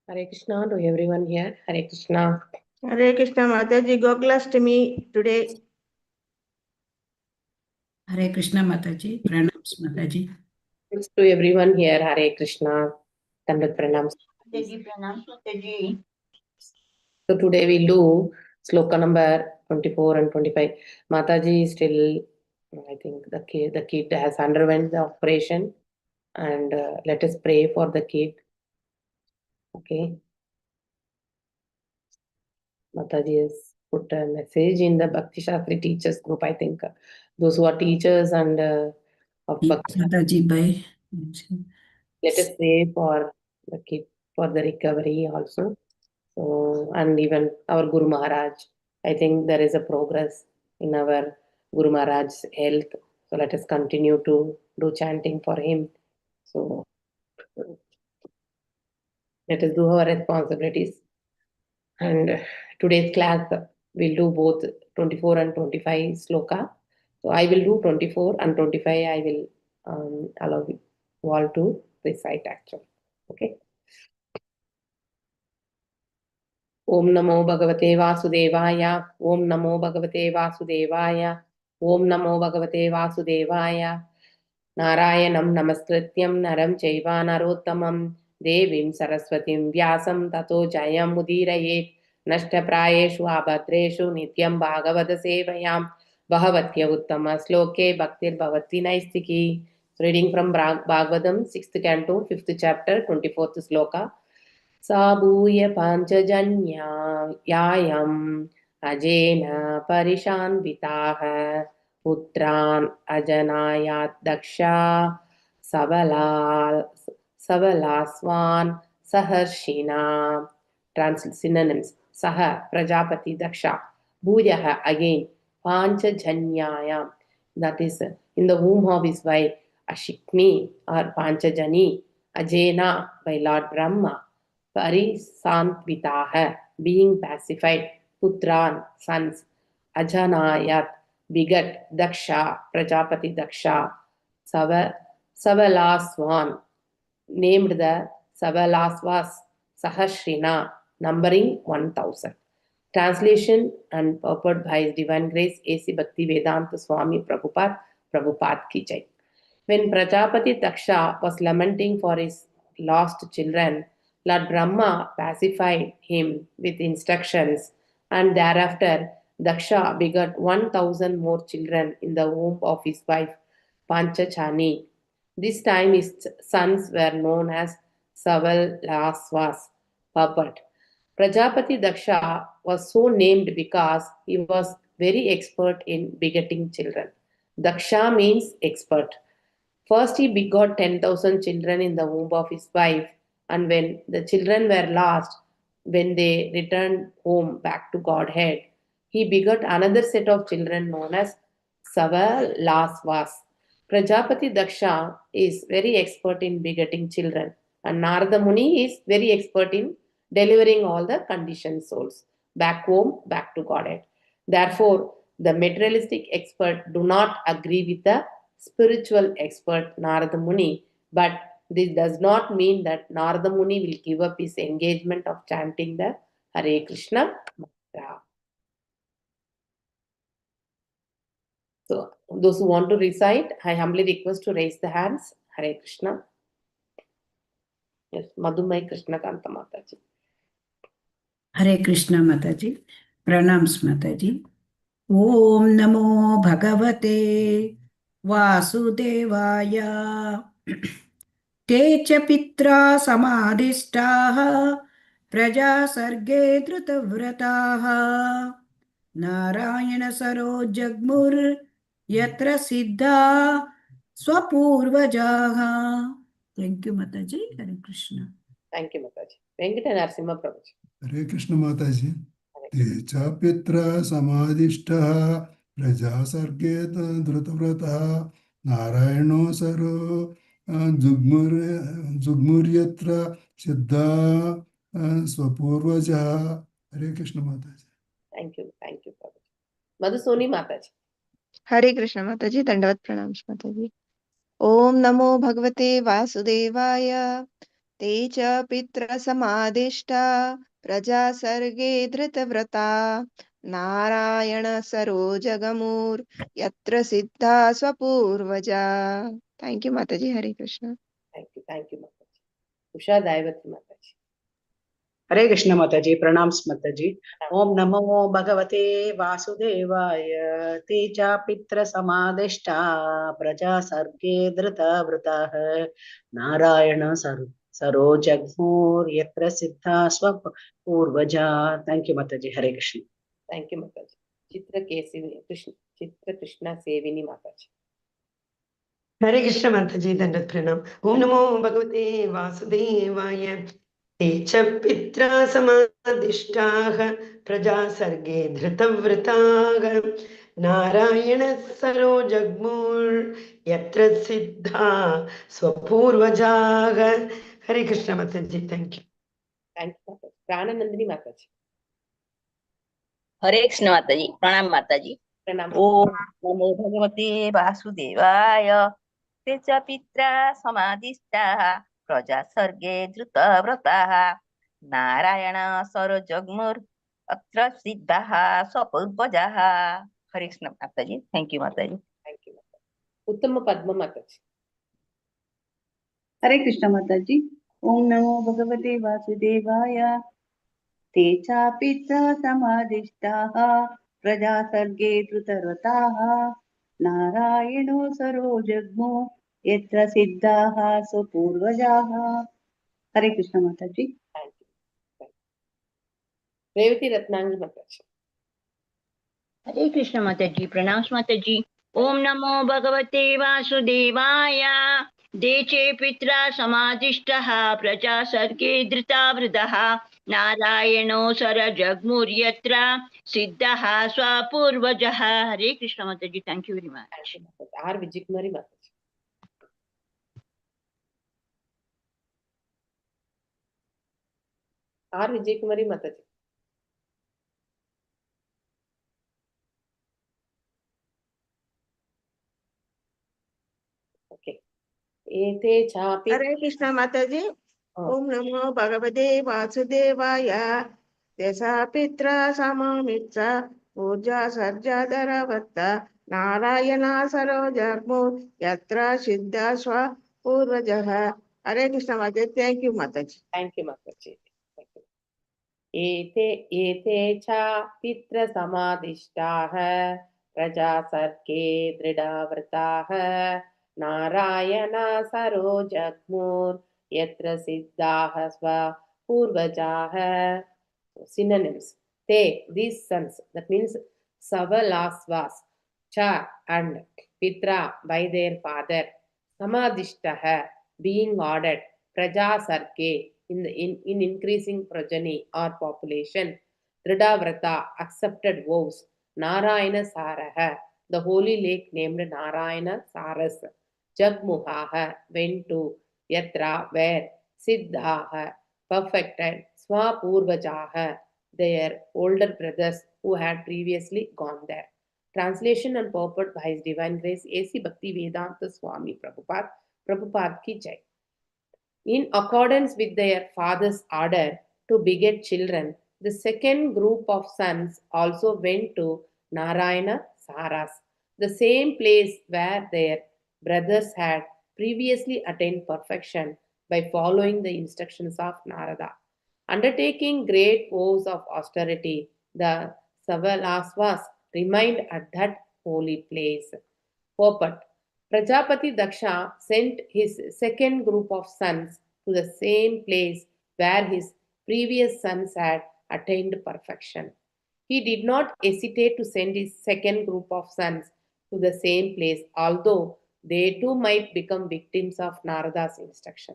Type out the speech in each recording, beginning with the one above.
Hare Krishna to everyone here. Hare Krishna. Hare Krishna Mataji, Gokulashtami today. Hare Krishna Mataji, Pranams Mataji. Thanks to everyone here. Hare Krishna. Tandat Pranams. Mataji, Pranams Mataji. So today we'll do sloka number 24 and 25. Mataji is still, I think the kid has underwent the operation, and let us pray for the kid. Okay. Mataji has put a message in the Bhakti Shastri teachers group. I think those who are teachers and of Bhakti, Mataji, bye. let us pray for the kid for the recovery also. So, and even our Guru Maharaj, I think there is a progress in our Guru Maharaj's health. So let us continue to do chanting for him. So let us do our responsibilities. And today's class, we'll do both 24 and 25 sloka. So I will do 24 and 25. I will allow you all to recite actually. Okay. Om Namo Bhagavate Vasudevaya. Om Namo Bhagavate Vasudevaya. Om Namo Bhagavate Vasudevaya. Narayanam Namaskrityam Naram Chaiva Narottamam Devim Saraswatim Vyasam Tato Jayam Mudirayet Nashtaprayeshu Abhadreshu Nityam Bhagavata Sevayam Bhavatya Uttama Sloke Bhaktir Bhavati Naistiki. Reading from Bhagavadam, 6th canto, 5th chapter, 24th sloka. साभूय पाञ्चजन्यायाम् अजेन परिशान्विताः पुत्रान् अजनायात् Daksha सबलास्वान् सहर्षिणा. Synonyms: Saha, Prajapati, Daksha. Bhuyaha, again. Panchajanyayam, that is in the womb of his wife Ashikni or Panchajani. Ajena, by Lord Brahma. Parisantvitaha, being pacified. Putran, sons. Ajanayat, begat. Daksha, Prajapati Daksha. Savalaswan, named the Savalasvas. Sahasrina, numbering 1000. Translation and purport by His Divine Grace A.C. Bhaktivedanta Swami Prabhupada Ki Jai. When Prajapati Daksha was lamenting for his lost children, Lord Brahma pacified him with instructions, and thereafter Daksha begot 1000 more children in the womb of his wife Panchachani. This time his sons were known as Savalasvas. Purport. Prajapati Daksha was so named because he was very expert in begetting children. Daksha means expert. First, he begot 10,000 children in the womb of his wife, and when the children were lost, when they returned home back to Godhead, he begot another set of children known as Savalasvas. Prajapati Daksha is very expert in begetting children, and Narada Muni is very expert in delivering all the conditioned souls back home, back to Godhead. Therefore, the materialistic expert do not agree with the spiritual expert Narada Muni, but this does not mean that Narada Muni will give up his engagement of chanting the Hare Krishna mantra. So, those who want to recite, I humbly request to raise the hands. Hare Krishna. Yes, Madhumai Krishna Kanta Mataji. Hare Krishna Mataji, Pranams Mataji. Om Namo Bhagavate Vasudevaya. Te cha pitra samadhishtaha praja sarge drutavrataha Narayana saro jagmur yatra siddha swapurvajaha. Thank you, Mataji. Hare Krishna. Thank you, Mataji. Venkata Narasimha Prabhuji. Hare Krishna Mataji. Techa Pitra Samadhishtaha Praja Sarget Dhrutavrataha Narayano Saro Jugmuryatra Siddha Swapurvajaha. Hare Krishna Mataji. Thank you, Prabhuji. Madhusoni Mataji. हरे कृष्ण माताजी, दंडवत प्रणाम माताजी। ओम नमो भगवते वासुदेवाय। ते च पितृसमादिष्टा प्रजा सर्गे धृतव्रता नारायण सरोजगमुर् यत्र सिद्धा स्वपूर्वजा. Thank you, Mataji. Hare Krishna. Thank you, Mataji. Usha Daivati Mataji. हरे कृष्ण माताजी, प्रणाम माताजी. ओम नमो भगवते वासुदेवाय. ते च पितृ समादिष्टा प्रजा सर्गे धृतव्रताः नारायण सरोजग्मुर् यत्र सिद्धा स्वपूर्वजा. थैंक यू माताजी. हरे Krishna. Thank you, Mataji. Chitra Krishna Sevini Mataji. हरे कृष्ण माताजी, दंडवत प्रणाम. ओम नमो भगवते वासुदेवाय. ते च पित्रा समादिष्टाः प्रजा सर्गे धृतव्रताः नारायण सरोजग्मुर् यत्र सिद्धा स्वपूर्वजाः. हरे कृष्ण माताजी, thank you. Thank you, Mataji. Prananandini Mataji. हरे कृष्ण माताजी, प्रणाम माताजी. Pranam. ओम नमो भगवते वासुदेवाय. ते च पित्रा समादिष्टाः प्रजा सर्गे धृतव्रताः नारायण सरोजग्मुर् अत्र सिद्धाः स्वपूर्वजाः. हरे कृष्ण माताजी. थैंक यू माताजी. Thank you, Mataji. Uttama Padma Mataji. हरे कृष्ण माताजी. ओम नमो भगवते वासुदेवाय. ते चापित्र समादिष्टाः प्रजा सर्गे धृतव्रताः नारायणो सरोजग्मो यत्र सिद्धाः स्वपूर्वजाः. हरे कृष्ण माताजी. Thank you. Revati Ratnangi Mataji. हरे कृष्ण माताजी, प्रणाम माताजी. ओम नमो भगवते वासुदेवाय. देचे पित्रा समादिष्टः प्रजा सर्गे धृतव्रताः नारायणो सरजग्मुर्यत्र सिद्धः स्वपूर्वजः. हरे कृष्ण माताजी, thank you very much. R. Vijaykumari Mataji. R. Vijaykumari Mataji. Okay. Ete chapi. Hare Krishna Mataji. Om Namo Bhagavate Vasudevaya. Desa Pitra Samamitra Puja Sarja Dharavatta Narayana Sarojagmu Yatra Siddha Swa Purvajaha. Hare Krishna Mataji. Thank you, Mataji. Thank you, Mataji. Thank you. Ete cha pitra samadishtaah praja sarge dridavratah narayana sarojagmur yatra siddhaah sva purvajah. Synonyms. These sons, that means Savalasvas, Cha and Pitra by their father, Samadishtah being ordered, Praja Sarke in increasing progeny or population, Dridavrata accepted vows, Narayana Saraha, the holy lake named Narayana Saras, Jagmuhaha went to, Yatra where, Siddhaha perfected, Swapurvajaha their older brothers who had previously gone there. Translation and purport by His Divine Grace A.C. Bhaktivedanta Swami Prabhupada ki jai. In accordance with their father's order to beget children, the second group of sons also went to Narayana Saras, the same place where their brothers had previously attained perfection by following the instructions of Narada. Undertaking great vows of austerity, the Savalasvas remained at that holy place. Purport. Prajapati Daksha sent his second group of sons to the same place where his previous sons had attained perfection. He did not hesitate to send his second group of sons to the same place, although they too might become victims of Narada's instruction.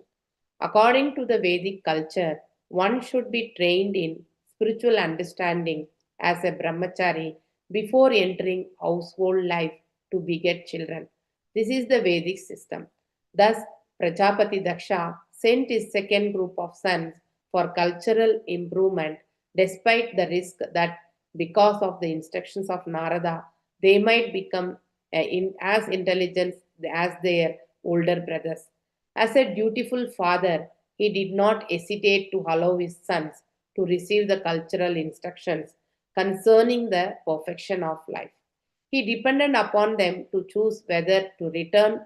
According to the Vedic culture, one should be trained in spiritual understanding as a brahmachari before entering household life to beget children. This is the Vedic system. Thus, Prajapati Daksha sent his second group of sons for cultural improvement, despite the risk that because of the instructions of Narada, they might become as intelligent as their older brothers. As a dutiful father, he did not hesitate to allow his sons to receive the cultural instructions concerning the perfection of life. He depended upon them to choose whether to return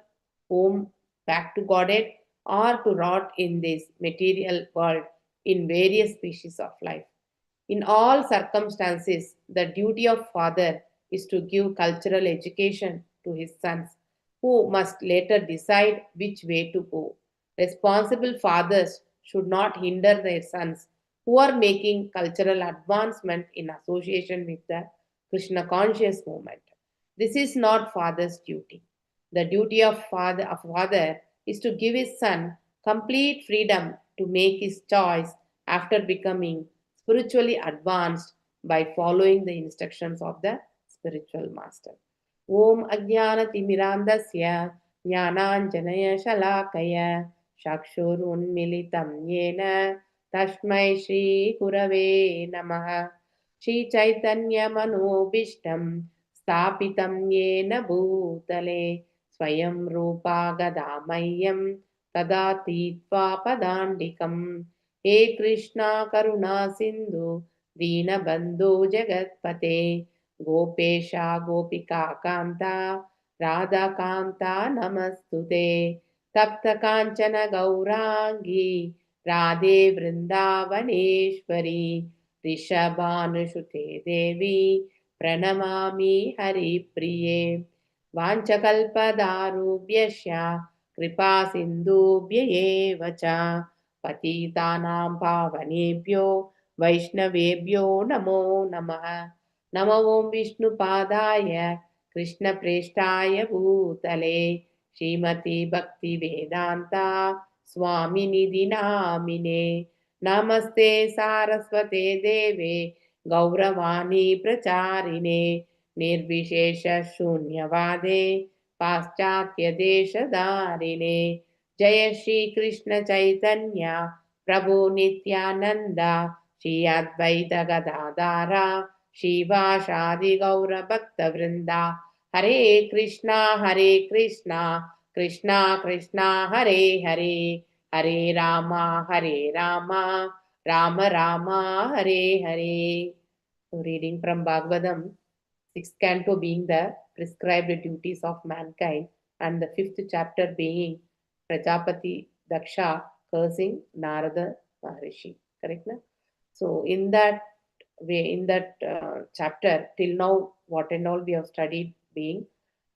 home back to Godhead or to rot in this material world in various species of life. In all circumstances, the duty of father is to give cultural education to his sons, who must later decide which way to go. Responsible fathers should not hinder their sons who are making cultural advancement in association with the Krishna conscious movement. This is not father's duty. The duty of father is to give his son complete freedom to make his choice after becoming spiritually advanced by following the instructions of the spiritual master. Om Ajnana Timirandasya Jnananjanaya Shalakaya Shakshurunmilitam Yena Tashmai Shri Gurave Namaha Shri Chaitanya Manobishtam Stapitam Yena Bhutale Swayam Rupa Gadamayam Tadati Padandikam He Krishna Karuna Sindhu Dina Bandhu Jagatpate Gopesha Gopika Kanta Radha Kanta Namastute Tapta Kanchana Gaurangi Radhe Vrindavaneshwari Rishabhanushute Devi Pranamami Hari Priye Vanchakalpadarubhyasya Kripa Sindhubhya Evacha Patitanam Pavanebhyo Vaishnavebhyo Namo Namaha Namo Om Vishnu Padaya Krishna Preshtaya Bhutale Srimati Bhakti Vedanta Swamini Dinamine Namaste Saraswate Deve Gauravani Pracharine Nirvishesha Shunyavade Paschatya Desha Dharine Jaya Shri Krishna Chaitanya Prabhu Nityananda Shri Advaita Gadadara Shiva Shadi Gaura Bhakta Vrinda Hare Krishna Krishna Krishna Hare Hare Hare Rama Rama Rama Hare Hare. So reading from Bhagavadam, 6th canto being the prescribed duties of mankind and the 5th chapter being Prajapati Daksha cursing Narada Maharishi. Correct? Na? So in that way, in that chapter, till now, what and all we have studied being,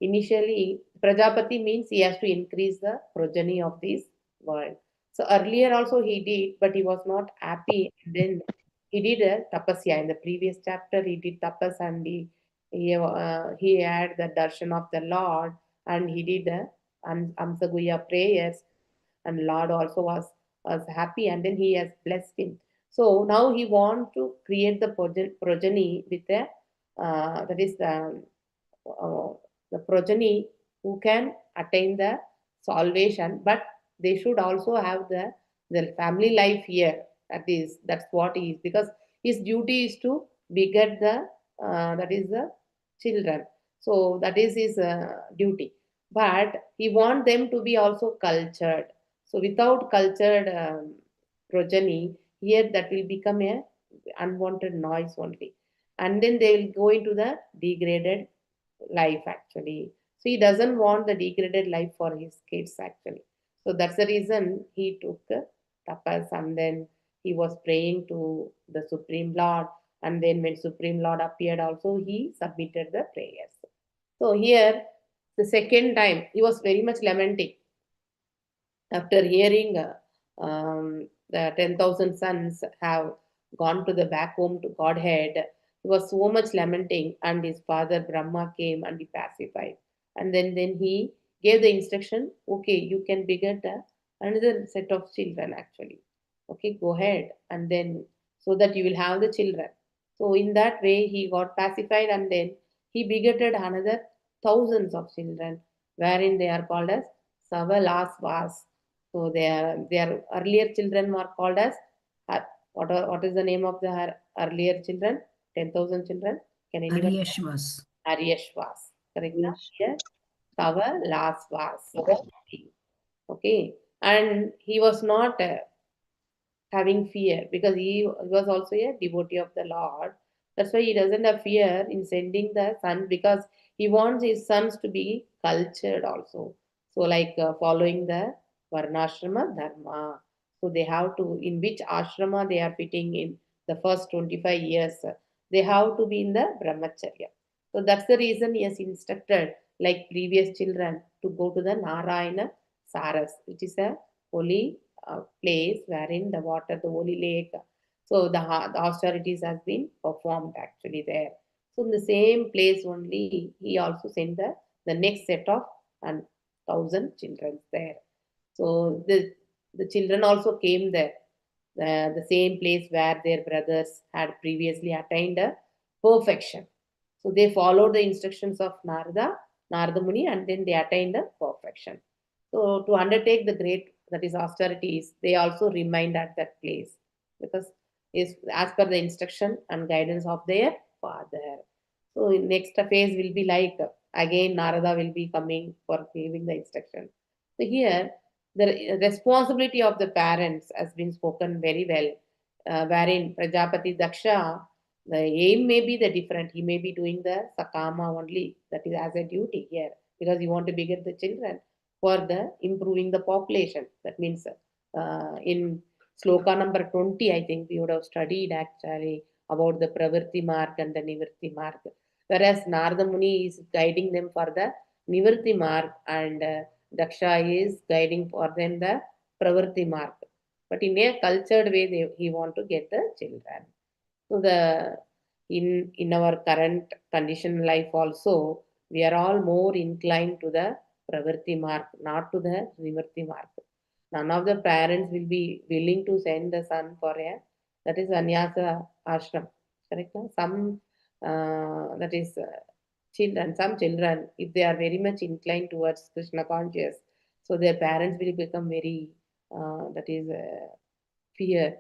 initially, Prajapati means he has to increase the progeny of this world. So earlier also he did, but he was not happy. And then he did a tapasya. In the previous chapter, he did tapas and he had the darshan of the Lord and he did the Amsaguya prayers. And Lord also was happy and then he has blessed him. So now he wants to create the progeny with the that is the progeny who can attain the salvation, but they should also have the family life here. That's what he is, because his duty is to beget the that is the children. So that is his duty. But he wants them to be also cultured. So without cultured progeny, here that will become a unwanted noise only. And then they will go into the degraded life actually. So he doesn't want the degraded life for his kids actually. So that's the reason he took tapas and then he was praying to the Supreme Lord. And then when Supreme Lord appeared also, he submitted the prayers. So here, the second time, he was very much lamenting. After hearing the 10,000 sons have gone to the back home to Godhead, he was so much lamenting, and his father Brahma came and he pacified. And then he gave the instruction, okay, you can beget another set of children actually. Okay, go ahead, and then so that you will have the children. So in that way, he got pacified, and then he begetted another thousands of children, wherein they are called as Savalasvas. So their earlier children were called as what is the name of the earlier children? 10,000 children. Can anyone? Aryashvas. Aryashvas. Correct? Yes. Here, Savalasvas. Okay. And he was not having fear, because he was also a devotee of the Lord. That's why he doesn't have fear in sending the son, because he wants his sons to be cultured also. So, like following the Varnashrama Dharma. So, they have to, in which ashrama they are fitting in the first 25 years, they have to be in the Brahmacharya. So, that's the reason he has instructed, like previous children, to go to the Narayana Saras, which is a holy place wherein the water, the holy lake. So the austerities has been performed actually there. So in the same place only, he also sent the next set of 1,000 children there. So the children also came there, the same place where their brothers had previously attained a perfection. So they followed the instructions of Narada Muni, and then they attained the perfection. So to undertake the great, that is austerities, they also remained at that place, because is as per the instruction and guidance of their father. So in next phase will be like again Narada will be coming for giving the instruction. So here the responsibility of the parents has been spoken very well, wherein Prajapati Daksha, the aim may be the different. He may be doing the sakama only, that is as a duty here, because you want to beget the children for the improving the population. That means in sloka number 20, I think we would have studied actually about the Pravrti Mark and the Nivrti Mark. Whereas Narada Muni is guiding them for the Nivrti Mark, and Daksha is guiding for them the Pravrti Mark. But in a cultured way, he want to get the children. So in our current condition life also, we are all more inclined to the Pravrti Mark, not to the Nivrti Mark. None of the parents will be willing to send the son for that is Sannyasa ashram. Correct? No? Some that is children, some children, if they are very much inclined towards Krishna conscious, so their parents will become very that is fear.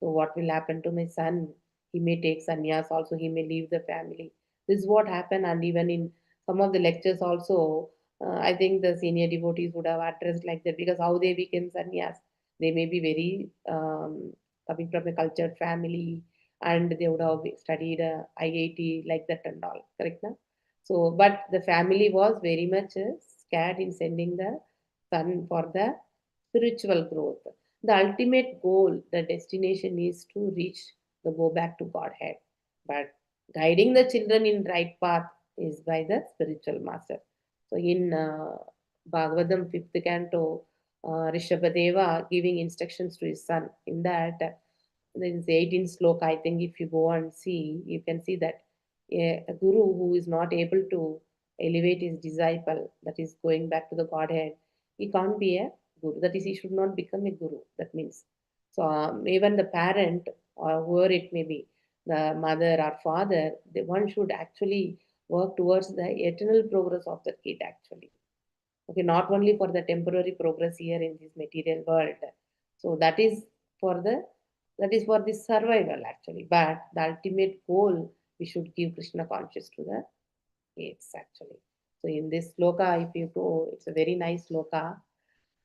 So what will happen to my son? He may take sannyas also, he may leave the family. This is what happened, and even in some of the lectures also, I think the senior devotees would have addressed like that, because how they became sannyas. They may be very coming from a cultured family, and they would have studied IIT like that and all, correct? Na? So, but the family was very much scared in sending the son for the spiritual growth. The ultimate goal, the destination is to reach the go back to Godhead. But guiding the children in right path is by the spiritual master. So in Bhagavadam 5th canto, Rishabhadeva giving instructions to his son. In that, there is 18th sloka. I think if you go and see, you can see that a guru who is not able to elevate his disciple, that is going back to the Godhead, he can't be a guru. That is, he should not become a guru. That means, so even the parent or whoever it may be, the mother or father, one should actually work towards the eternal progress of the kid actually. Okay, not only for the temporary progress here in this material world. So that is for the survival actually. But the ultimate goal, we should give Krishna conscious to the kids actually. So in this sloka, if you go, it's a very nice sloka.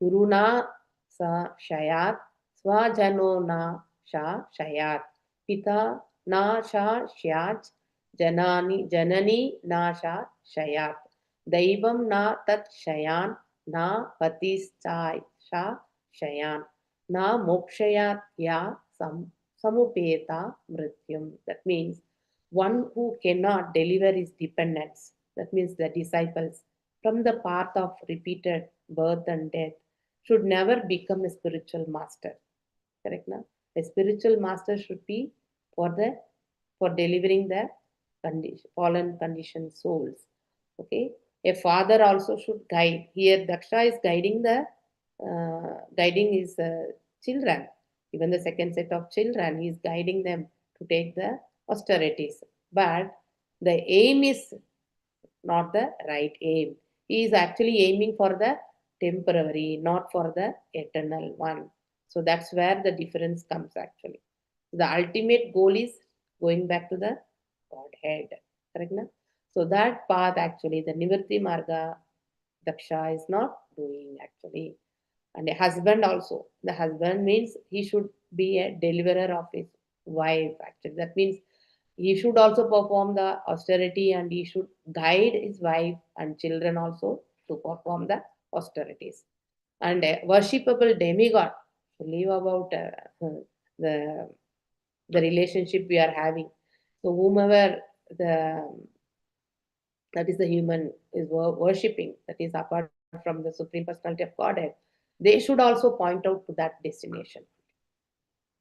Guruna sa shayat, swajano na sha shayat, pita na sha shyat, janani na sha shayat, daivam na tat shayan, na patis sha shayan, na mokshayat ya samupeta mrityum. That means one who cannot deliver his dependents, that means the disciples, from the path of repeated birth and death, should never become a spiritual master. Correct? Na? A spiritual master should be for delivering the fallen conditioned souls. Okay. A father also should guide. Here, Daksha is guiding his children. Even the second set of children, he is guiding them to take the austerities. But the aim is not the right aim. He is actually aiming for the temporary, not for the eternal one. So that's where the difference comes actually. The ultimate goal is going back to the Godhead. Correct? Na? So that path actually, the Nivrti Marga, Daksha is not doing actually. And a husband also. The husband means he should be a deliverer of his wife, actually. That means he should also perform the austerity and he should guide his wife and children also to perform the austerities. And a worshipable demigod, to leave about the relationship we are having. So whomever that is the human is worshipping, that is apart from the Supreme Personality of Godhead, they should also point out to that destination.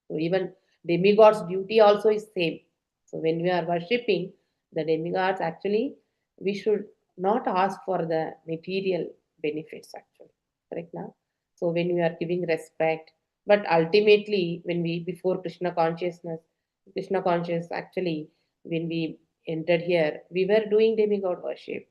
So even demigods' duty also is same. So when we are worshipping the demigods, actually, we should not ask for the material benefits, actually. Correct now? So when we are giving respect, but ultimately, when we, before Krishna consciousness, Krishna conscious, actually, when we entered here, we were doing demigod worship.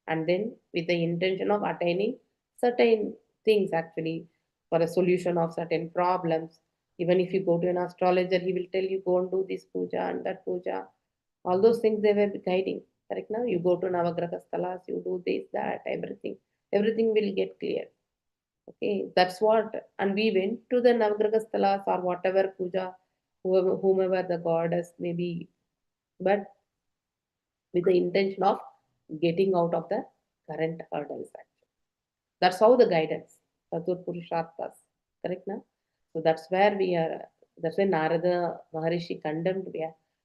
And then with the intention of attaining certain things, actually, for a solution of certain problems. Even if you go to an astrologer, he will tell you go and do this puja and that puja. All those things they were guiding. Correct now? You go to Navagraha Stalas, you do this, that, everything. Everything will get clear. Okay, that's what. And we went to the Navagraha Stalas or whatever puja, whomever the goddess may be, but with the intention of getting out of the current hurdles. Actually. That's how the guidance, Chatur Purusharthas. Correct now? So that's where we are. That's why Narada Maharishi condemned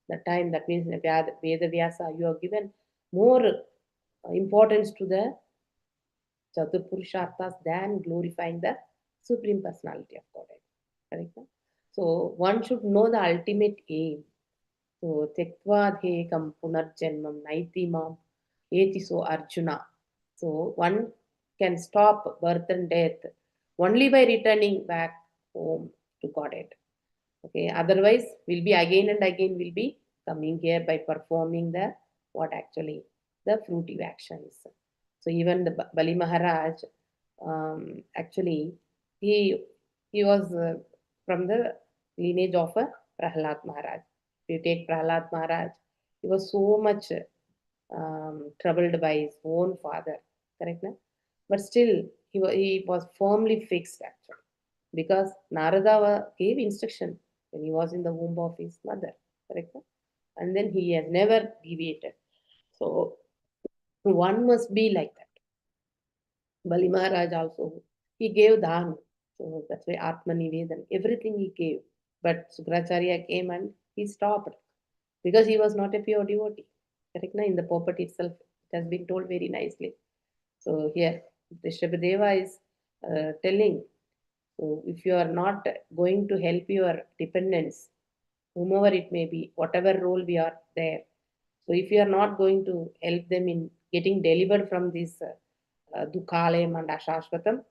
the time. That means Veda Vyasa, you have given more importance to the Chatur Purusharthas than glorifying the Supreme Personality of Godhead. Correct? No? So one should know the ultimate aim. So Tektva Dhekam Punarjanmam Naitimam Etiso Arjuna. So one can stop birth and death only by returning back home to Godhead. Okay, otherwise we'll be again and again will be coming here by performing the what actually the fruitive actions. So even the Bali Maharaj, actually he was from the lineage of a Prahlad Maharaj. If you take Prahlad Maharaj, he was so much troubled by his own father, correct? Na? But still he was firmly fixed actually, because Narada gave instruction when he was in the womb of his mother, correct? And then he has never deviated. So one must be like that. Bali Maharaj also, he gave dhan. So that's why Atma Nivedan, everything he gave. But Sukracharya came and he stopped because he was not a pure devotee. Correct? In the purport itself, it has been told very nicely. So here, Rishabhadeva is telling, so if you are not going to help your dependents, whomever it may be, whatever role we are there, so if you are not going to help them in getting delivered from this Dukhalayam and Ashashvatam,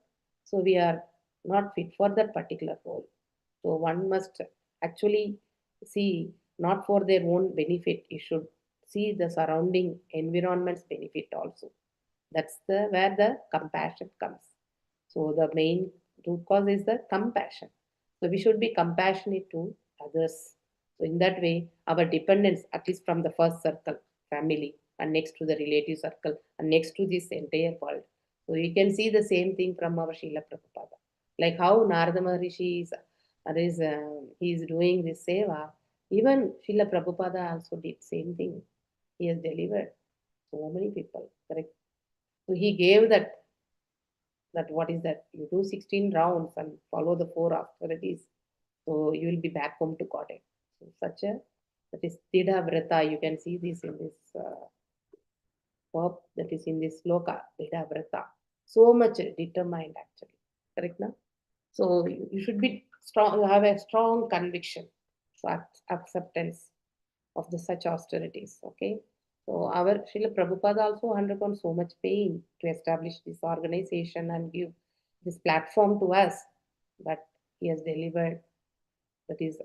so we are not fit for that particular role. So one must actually see not for their own benefit, you should see the surrounding environment's benefit also. That's where the compassion comes. So the main root cause is the compassion. So we should be compassionate to others. So in that way, our dependence, at least from the first circle, family, and next to the relative circle, and next to this entire world. So you can see the same thing from our Srila Prabhupada. Like how Narada Maharishi he is doing this seva, even Srila Prabhupada also did same thing. He has delivered so many people, correct? So he gave that what is that? You do 16 rounds and follow the 4 austerities. So you will be back home to Godhead. So that is Tidha Vrata. You can see this in this verb that is in this sloka, Tidha Vrata. So much determined actually. Correct now? So you should be strong, have a strong conviction, so acceptance of the such austerities. Okay. So our Srila Prabhupada also undergone so much pain to establish this organization and give this platform to us, but he has delivered, that is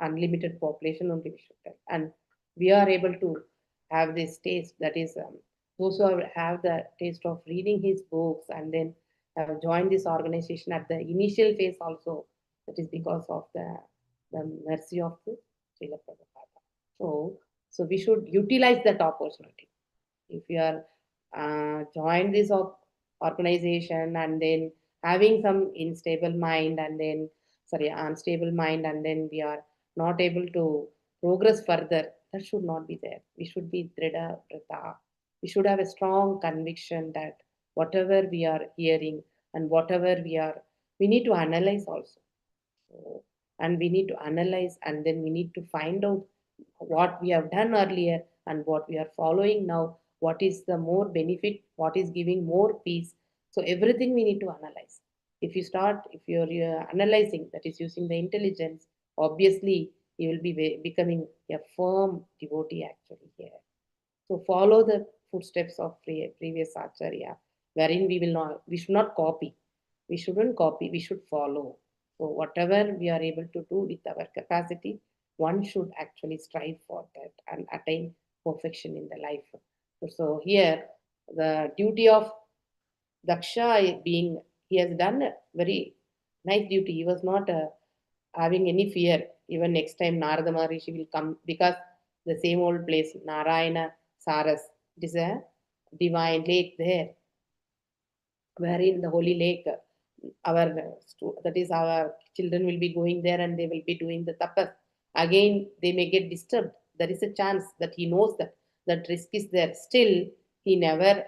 unlimited population only we should tell. And we are able to have this taste, that is those who have the taste of reading his books and then have joined this organization at the initial phase also, that is because of the mercy of the Srila Prabhupada. So we should utilize that opportunity. If you are joined this organization and then having some unstable mind and then unstable mind, and then we are not able to progress further. That should not be there. We should be Drida Vrata. We should have a strong conviction that whatever we are hearing and whatever we need to analyze also. So, and we need to analyze, and then we need to find out what we have done earlier and what we are following now, what is the more benefit, what is giving more peace. So everything we need to analyze. If you're analyzing, that is using the intelligence, obviously you will be becoming a firm devotee actually here. So follow the footsteps of previous acharya, wherein we should not copy. We shouldn't copy, we should follow. So whatever we are able to do with our capacity, one should actually strive for that and attain perfection in the life. So here, the duty of Daksha being, he has done a very nice duty. He was not having any fear. Even next time Narada Maharishi will come, because the same old place, Narayana Saras, it is a divine lake there, wherein the holy lake, that is our children will be going there and they will be doing the tapas. Again, they may get disturbed. There is a chance that he knows that risk is there. Still, he never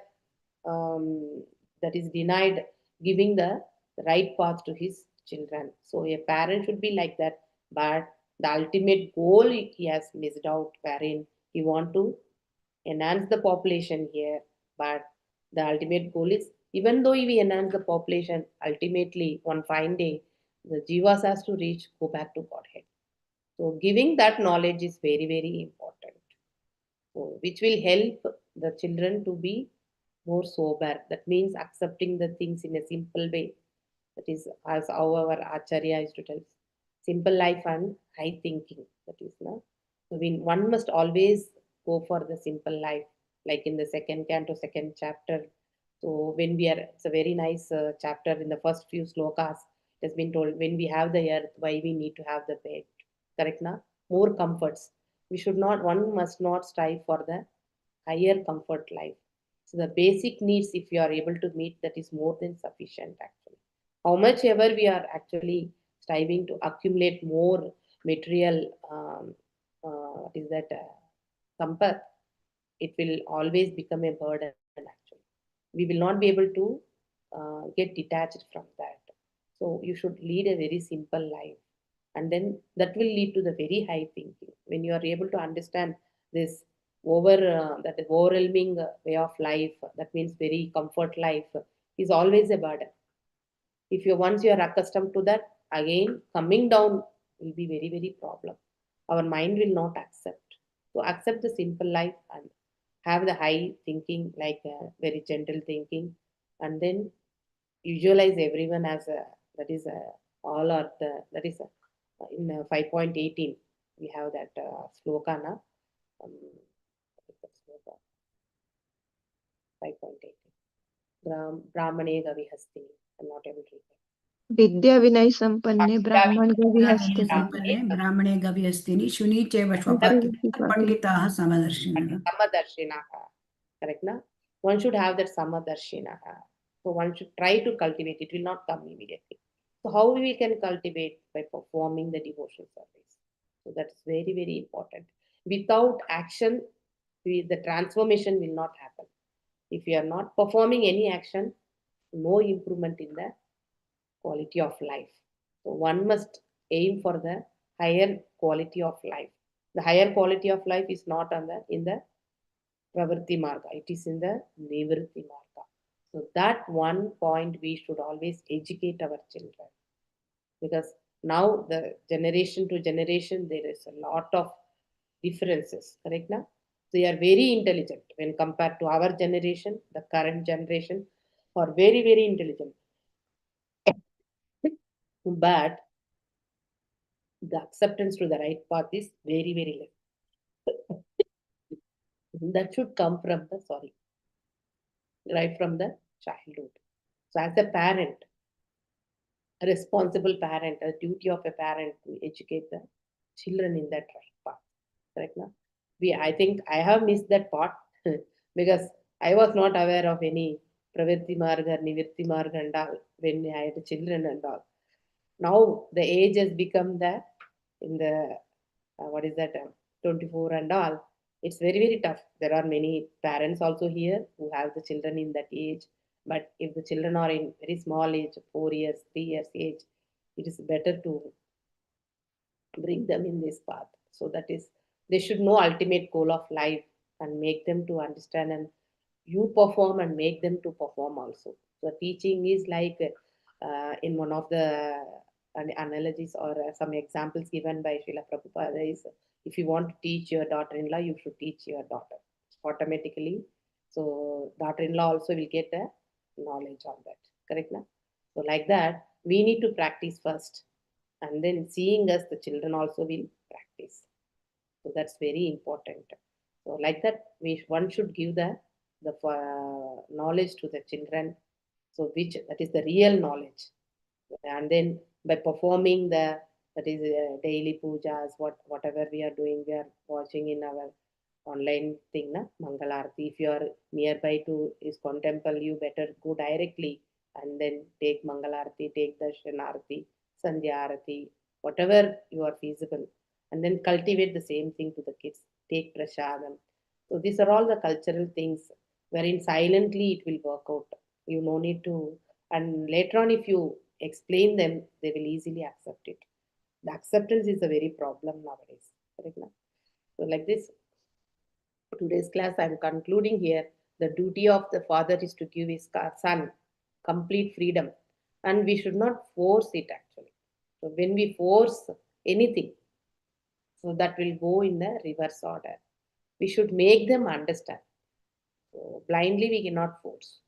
that is denied giving the right path to his children. So a parent should be like that, but the ultimate goal he has missed out, wherein he want to enhance the population here, but the ultimate goal is, even though we enhance the population, ultimately one fine day the jivas has to go back to Godhead. So giving that knowledge is very, very important. So, which will help the children to be more sober. That means accepting the things in a simple way. That is, as our Acharya used to tell, simple life and high thinking. That is, no? So one must always go for the simple life, like in the second canto, second chapter. So it's a very nice chapter in the first few slokas. It has been told, when we have the earth, why we need to have the bed. Correct, na? More comforts. One must not strive for the higher comfort life. So the basic needs, if you are able to meet, that is more than sufficient actually. How much ever we are actually striving to accumulate more material, sampath, it will always become a burden actually. We will not be able to get detached from that. So you should lead a very simple life, and then that will lead to the very high thinking. When you are able to understand this that overwhelming way of life, that means very comfort life, is always a burden. If once you are accustomed to that, again coming down will be very, very problem. Our mind will not accept. So accept the simple life and have the high thinking, like very gentle thinking, and then visualize everyone as that is all are that is in 5.18 we have that sloka na. Sloka 5.18. Brahmane Gavi Hastini. I'm not able to read. विद्या विनय संपन्ने ब्राह्मण गवि विद्याविनय संपन्ने ब्राह्मणे गवि अस्तिनि शुनि चैव स्वपाकिनः पंडिताः समदर्शिनः. Samadarshinaha. Correct, na? One should have that Samadarshinaha. So one should try to cultivate. It will not come immediately. So how we can cultivate? By performing the devotional service. So that's very, very important. Without action, the transformation will not happen. If you are not performing any action, no improvement in the quality of life. So one must aim for the higher quality of life. The higher quality of life is not in the Pravritti Marga. It is in the Nivritti Marga. So that one point we should always educate our children. Because now the generation to generation, there is a lot of differences. Correct, na? They are very intelligent when compared to our generation. The current generation are very, very intelligent. But the acceptance to the right path is very, very less. That should come from right from the childhood. So as a parent, a responsible parent, a duty of a parent to educate the children in that right path. Correct, now? I think I have missed that part because I was not aware of any Pravritti Marga, Nivritti Marga and all when I had children and all. Now the age has become in the, what is that, 24 and all. It's very, very tough. There are many parents also here who have the children in that age. But if the children are in very small age, 4 years, 3 years age, it is better to bring them in this path. So that is, they should know ultimate goal of life and make them to understand, and you perform and make them to perform also. So teaching is like, in one of the analogies or some examples given by Srila Prabhupada is, if you want to teach your daughter-in-law, you should teach your daughter automatically. So daughter-in-law also will get the knowledge on that. Correct now? So like that, we need to practice first. And then seeing us, the children also will practice. So that's very important. So like that, one should give the knowledge to the children. So that is the real knowledge. And then by performing that is daily pujas, whatever we are doing, we are watching in our online thing, na? Mangalarti. If you are nearby to ISKCON temple, you better go directly and then take Mangalarti, take the Shanarati, Sandhya Arati, whatever you are feasible, and then cultivate the same thing to the kids. Take prasadam. So these are all the cultural things wherein silently it will work out. You no need to, and later on if you explain them, they will easily accept it. The acceptance is a very problem nowadays. Correct now? So like this, today's class I am concluding here. The duty of the father is to give his son complete freedom, and we should not force it actually. So when we force anything, so that will go in the reverse order. We should make them understand. So blindly we cannot force.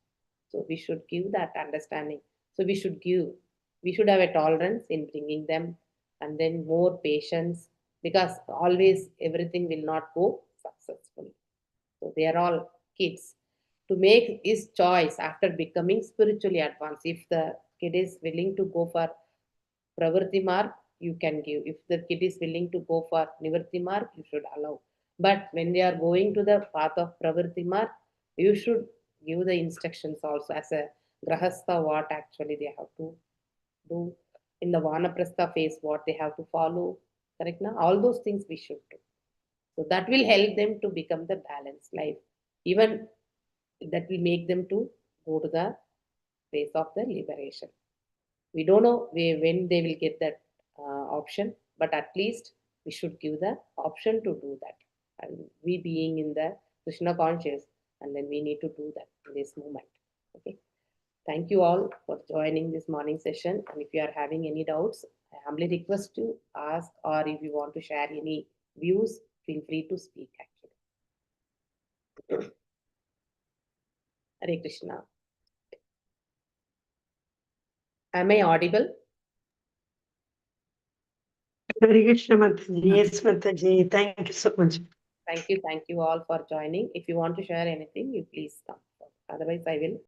So we should give that understanding. So we should have a tolerance in bringing them, and then more patience, because always everything will not go successful. So they are all kids. To make his choice after becoming spiritually advanced, if the kid is willing to go for Pravritti mark, you can give. If the kid is willing to go for Nivritti mark, you should allow. But when they are going to the path of Pravritti mark, you should give the instructions also as a Grahastha, what actually they have to do. In the Vanaprastha phase, what they have to follow. Correct now? All those things we should do. So that will help them to become the balanced life. Even that will make them to go to the phase of the liberation. We don't know when they will get that option, but at least we should give the option to do that. And we being in the Krishna conscious, and then we need to do that in this moment. Okay. Thank you all for joining this morning session. And if you are having any doubts, I humbly request to ask, or if you want to share any views, feel free to speak actually. Hare Krishna. Am I audible? Hare Krishna Mataji. Yes, Mataji. Thank you so much. Thank you all for joining. If you want to share anything, you please come. Otherwise, I will